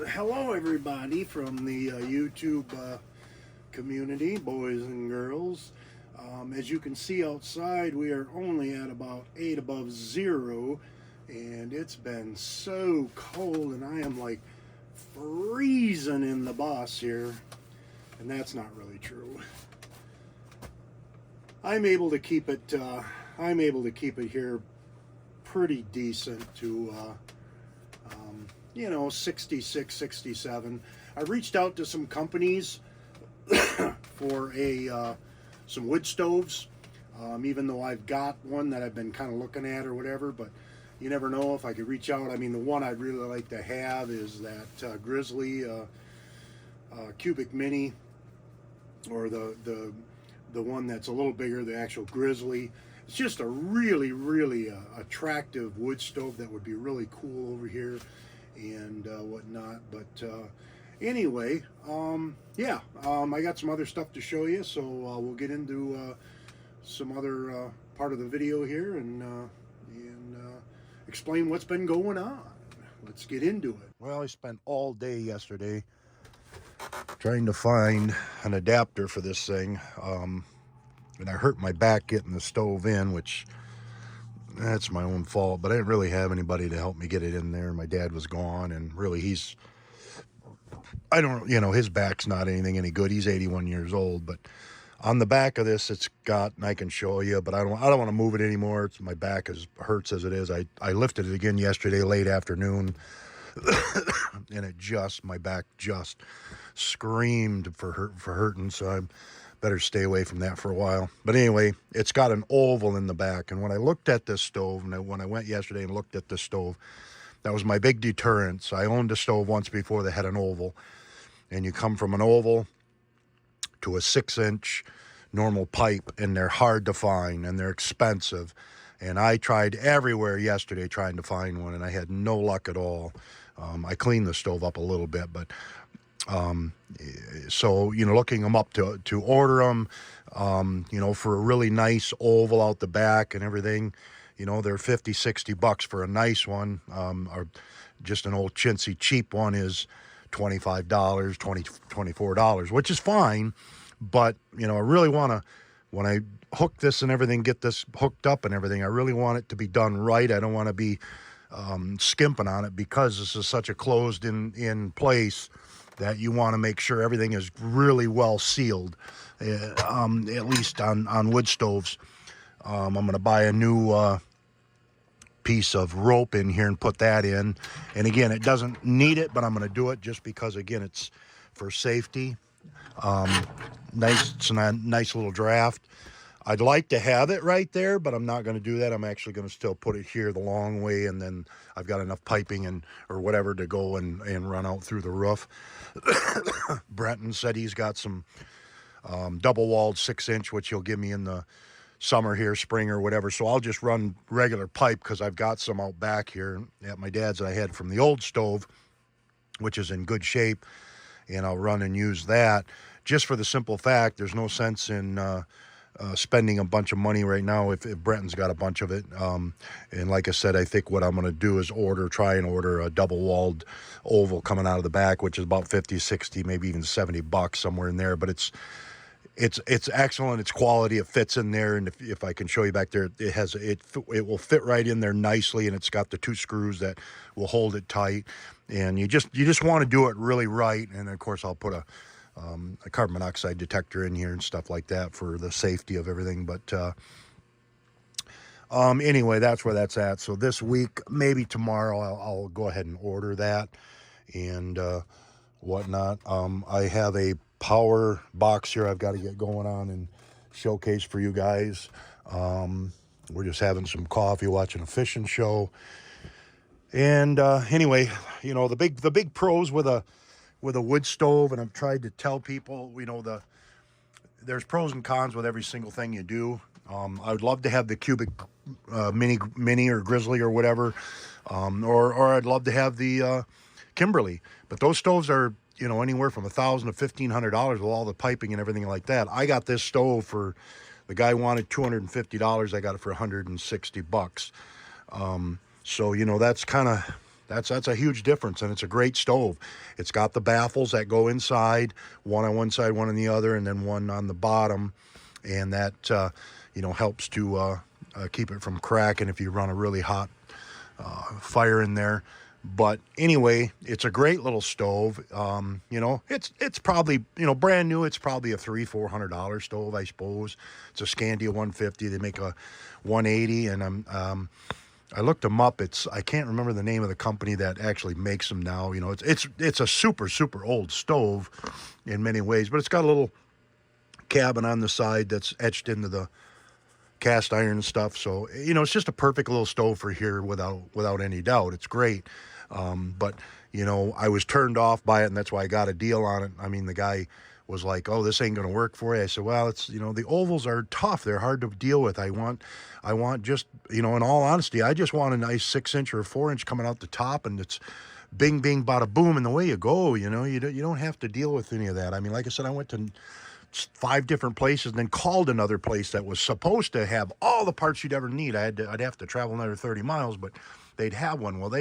Hello everybody from the YouTube community, boys and girls. As you can see outside, we are only at about 8 above zero, and it's been so cold, and I am like freezing in the boss here, and that's not really true. I'm able to keep it here pretty decent to 66, 67. I reached out to some companies for some wood stoves, even though I've got one that I've been kind of looking at or whatever, but you never know if I could reach out. I mean, the one I'd really like to have is that Grizzly Cubic Mini, or the one that's a little bigger, the actual Grizzly. It's just a really attractive wood stove that would be really cool over here and whatnot. But anyway, yeah, I got some other stuff to show you, so we'll get into some other part of the video here and explain what's been going on. Let's get into it. Well, I spent all day yesterday trying to find an adapter for this thing, and I hurt my back getting the stove in, which that's my own fault, but I didn't really have anybody to help me get it in there. My dad was gone, and really his back's not any good. He's 81 years old, but on the back of this, it's got, and I can show you, but I don't want to move it anymore. My back hurts as it is. I lifted it again yesterday late afternoon, and my back just screamed for hurting, so I'm better stay away from that for a while. But anyway, it's got an oval in the back, and when I looked at this stove, and when I went yesterday and looked at this stove, that was my big deterrent. I owned a stove once before that had an oval, and you come from an oval to a 6-inch normal pipe, and they're hard to find, and they're expensive. And I tried everywhere yesterday trying to find one, and I had no luck at all. I cleaned the stove up a little bit, but so looking them up to order them, for a really nice oval out the back and everything, they're 50, 60 bucks for a nice one, or just an old chintzy cheap one is $25, $24, which is fine. But I really want to, when I hook this and everything, get this hooked up and everything, I really want it to be done right. I don't want to be skimping on it, because this is such a closed in place that you want to make sure everything is really well sealed, at least on wood stoves. I'm going to buy a new piece of rope in here and put that in. And again, it doesn't need it, but I'm going to do it just because, again, it's for safety. It's a nice little draft. I'd like to have it right there, but I'm not going to do that. I'm actually going to still put it here the long way, and then I've got enough piping or whatever to go and run out through the roof. Brenton said he's got some double-walled 6-inch, which he'll give me in the summer here, spring or whatever. So I'll just run regular pipe, because I've got some out back here at my dad's that I had from the old stove, which is in good shape, and I'll run and use that, just for the simple fact there's no sense in spending a bunch of money right now if Brenton's got a bunch of it. And like I said, I think what I'm going to do is try and order a double-walled oval coming out of the back, which is about 50, 60, maybe even 70 bucks, somewhere in there. But it's excellent. It's quality. It fits in there, and if I can show you back there, it will fit right in there nicely, and it's got the 2 screws that will hold it tight. And you just want to do it really right. And of course, I'll put a carbon monoxide detector in here and stuff like that for the safety of everything. But anyway, that's where that's at. So this week, maybe tomorrow, I'll go ahead and order that and whatnot. I have a power box here I've got to get going on and showcase for you guys. We're just having some coffee, watching a fishing show. And anyway, the big pros with a wood stove, and I've tried to tell people, there's pros and cons with every single thing you do. I would love to have the Cubic Mini or Grizzly or whatever, or I'd love to have the Kimberly. But those stoves are anywhere from $1,000 to $1,500 with all the piping and everything like that. I got this stove for, the guy wanted $250. I got it for 160 bucks. So that's kind of That's a huge difference, and it's a great stove. It's got the baffles that go inside, one on one side, one on the other, and then one on the bottom, and that helps to keep it from cracking if you run a really hot fire in there. But anyway, it's a great little stove. It's probably, brand new. It's probably a $300-400 stove, I suppose. It's a Scandia 150. They make a 180, and I looked them up. I can't remember the name of the company that actually makes them now. It's a super, super old stove in many ways, but it's got a little cabin on the side that's etched into the cast iron stuff. So, it's just a perfect little stove for here without any doubt. It's great. But I was turned off by it, and that's why I got a deal on it. I mean, the guy was like, "Oh, this ain't going to work for you." I said, "Well, it's, the ovals are tough. They're hard to deal with. I want just, in all honesty, I just want a nice 6-inch or 4-inch coming out the top, and it's bing, bing, bada, boom, and the way you go, you don't have to deal with any of that." I mean, like I said, I went to 5 different places and then called another place that was supposed to have all the parts you'd ever need. I'd have to travel another 30 miles, but they'd have one. Well,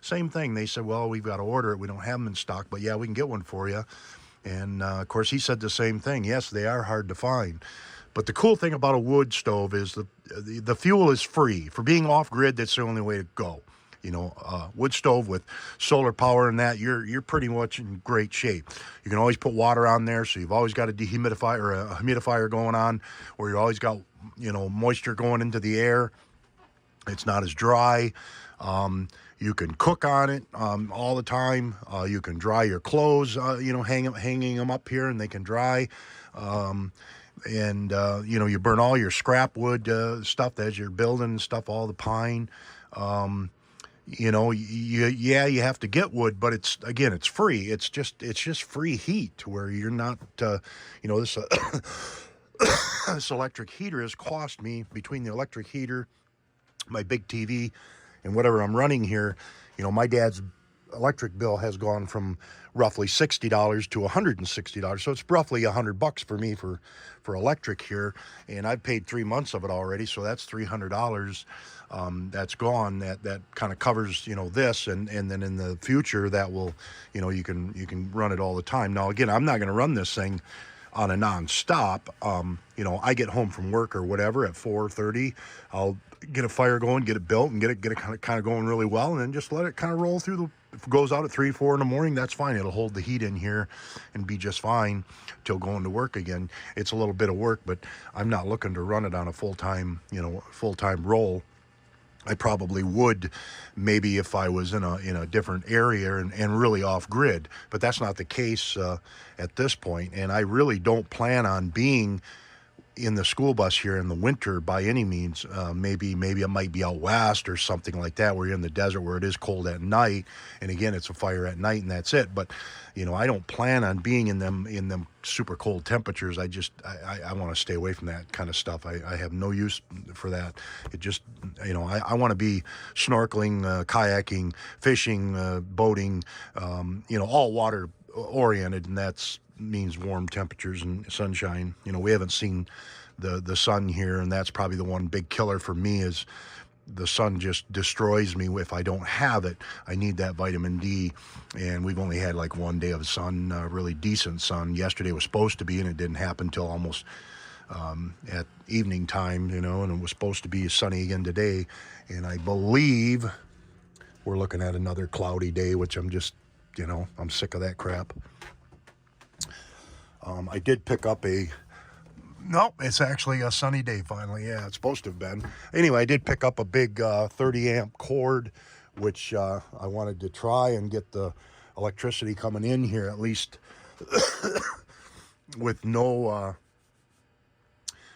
same thing. They said, "Well, we've got to order it. We don't have them in stock, but yeah, we can get one for you." And of course, he said the same thing. Yes, they are hard to find. But the cool thing about a wood stove is the fuel is free. For being off grid, that's the only way to go. Wood stove with solar power and that, you're pretty much in great shape. You can always put water on there, so you've always got a dehumidifier or a humidifier going on, or you always got moisture going into the air. It's not as dry. You can cook on it all the time. You can dry your clothes, hanging them up here, and they can dry. You burn all your scrap wood stuff as you're building stuff, all the pine. You have to get wood, but it's free. It's just free heat where you're not, this this electric heater has cost me, between the electric heater, my big TV, and whatever I'm running here, my dad's electric bill has gone from roughly $60 to $160. So it's roughly $100 for me for electric here. And I've paid 3 months of it already. So that's $300 that's gone. That kind of covers, this. And then in the future that will, you can run it all the time. Now, again, I'm not going to run this thing on a non-stop. I get home from work or whatever at 4:30. I'll get a fire going, get it built, and get it kind of going really well, and then just let it kind of roll through. If it goes out at 3-4 in the morning, that's fine. It'll hold the heat in here and be just fine till going to work again. It's a little bit of work, but I'm not looking to run it on a full-time roll. I probably would, maybe if I was in a different area and really off grid, but that's not the case at this point. And I really don't plan on being in the school bus here in the winter by any means. Maybe it might be out west or something like that, where you're in the desert where it is cold at night, and again, it's a fire at night and that's it. But I don't plan on being in them super cold temperatures. I want to stay away from that kind of stuff. I have no use for that. It just, I want to be snorkeling, kayaking, fishing, boating, all water oriented, and that's means warm temperatures and sunshine. We haven't seen the sun here, and that's probably the one big killer for me, is the sun just destroys me if I don't have it. I need that vitamin D, and we've only had like one day of sun, really decent sun. Yesterday was supposed to be, and it didn't happen until almost at evening time, and it was supposed to be sunny again today, and I believe we're looking at another cloudy day, which I'm just, I'm sick of that crap. I did pick up no, it's actually a sunny day finally. Yeah, it's supposed to have been. Anyway, I did pick up a big 30 amp cord, which I wanted to try and get the electricity coming in here, at least with no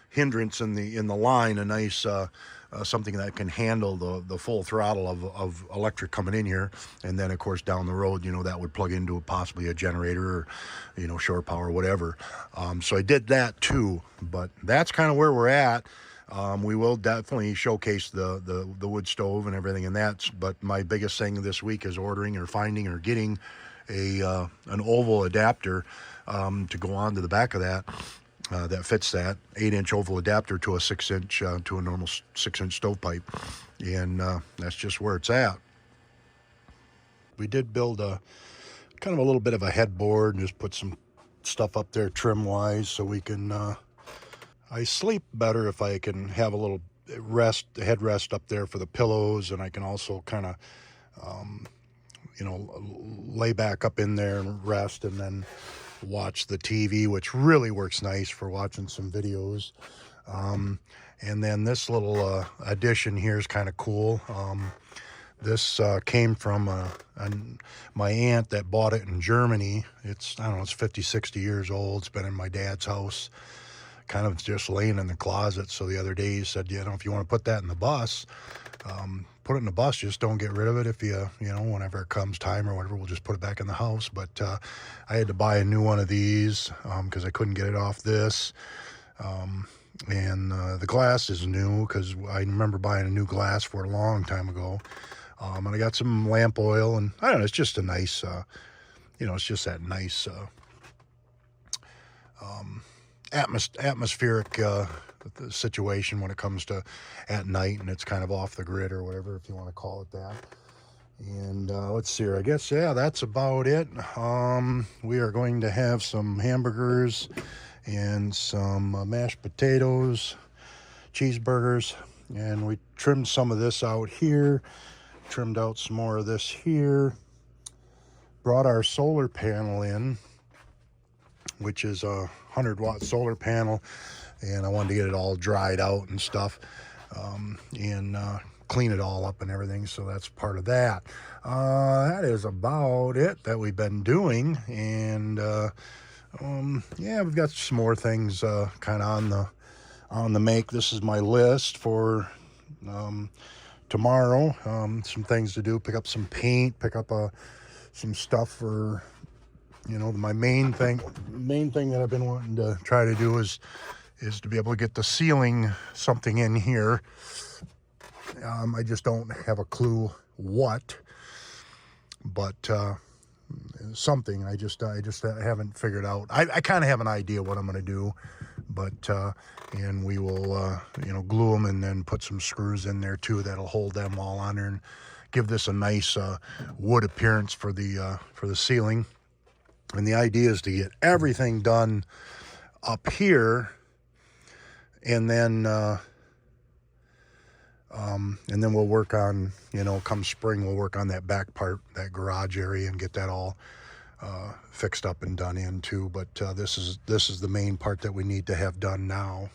hindrance in the line. A nice something that can handle the full throttle of electric coming in here, and then of course down the road, that would plug into possibly a generator or shore power, whatever. So I did that too, but that's kind of where we're at. We will definitely showcase the wood stove and everything in that, but my biggest thing this week is ordering or finding or getting an oval adapter to go on to the back of that. That fits that 8-inch oval adapter to a 6-inch to a normal 6-inch stovepipe, and that's just where it's at. we did build a kind of a little bit of a headboard and just put some stuff up there trim wise, so we can I sleep better if I can have a little headrest up there for the pillows, and I can also kind of you know, lay back up in there and rest, and then watch the TV, which really works nice for watching some videos. And then this little addition here is kind of cool. This came from my aunt that bought it in Germany. It's, I don't know, it's 50, 60 years old. It's been in my dad's house, kind of just laying in the closet. So the other day he said, you know, if you want to put that in the bus, put it in the bus, just don't get rid of it. If you know, whenever it comes time or whatever, we'll just put it back in the house. But I had to buy a new one of these because I couldn't get it off this. And the glass is new because I remember buying a new glass for it a long time ago. And I got some lamp oil, and I don't know, it's just a nice, you know, it's just that nice atmospheric situation when it comes to at night, and it's kind of off the grid or whatever, if you want to call it that. And let's see here, I guess, yeah, that's about it. We are going to have some hamburgers and some mashed potatoes, cheeseburgers, and we trimmed some of this out here, trimmed out some more of this here, brought our solar panel in, which is a 100-watt solar panel, and I wanted to get it all dried out and stuff, and clean it all up and everything, so that's part of that. That is about it that we've been doing, and yeah, we've got some more things kind of on the make. This is my list for tomorrow. Some things to do: pick up some paint, pick up some stuff for, you know, my main thing that I've been wanting to try to do is to be able to get the ceiling something in here. I just don't have a clue what, but something. I just haven't figured out. I kind of have an idea what I'm going to do, but and we will you know, glue them and then put some screws in there too that'll hold them all on there and give this a nice wood appearance for the ceiling. And the idea is to get everything done up here, and then we'll work on, you know, come spring, we'll work on that back part, that garage area, and get that all fixed up and done in too. But this is the main part that we need to have done now.